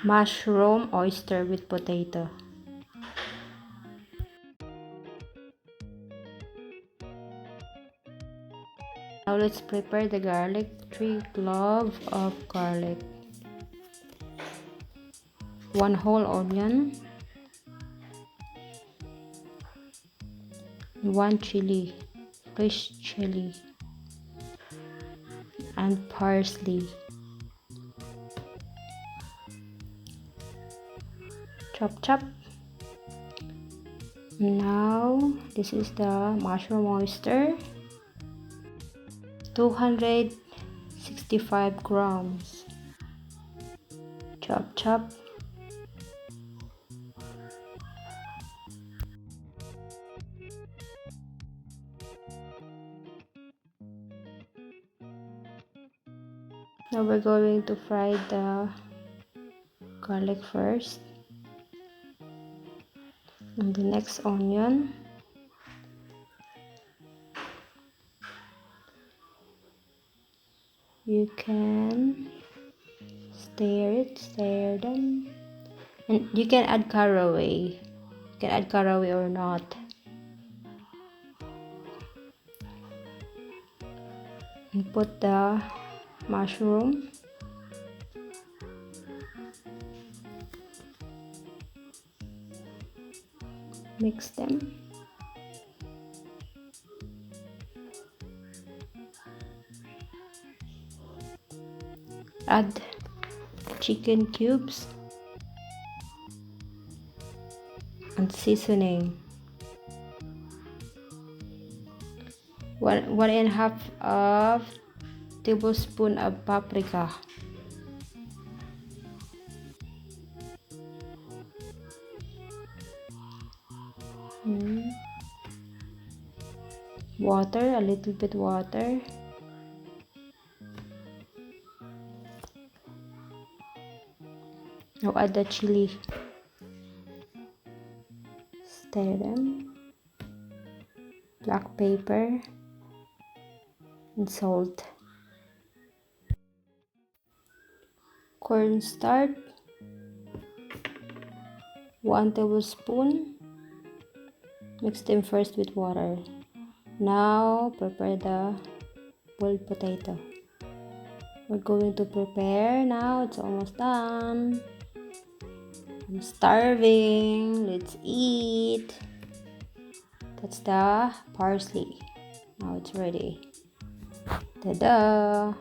mushroom oyster with potato. Now let's prepare the garlic. 3 cloves of garlic, 1 whole onion, 1 chili, fresh chili, and parsley. Chop chop. Now this is the mushroom oyster, 265 grams. Chop chop. Now we're going to fry the garlic first, and the next onion, you can stir them, and you can add caraway. You can add caraway or not. And put the mushroom. Mix them. Add chicken cubes and seasoning. 1.5 of tablespoon of paprika. Water, a little bit water. Now add the chili. Stir them. Black pepper and salt. Cornstarch, 1 tablespoon. Mix them first with water. Now prepare the boiled potato. We're going to prepare now. It's almost done. I'm starving. Let's eat. That's the parsley. Now it's ready. Ta-da!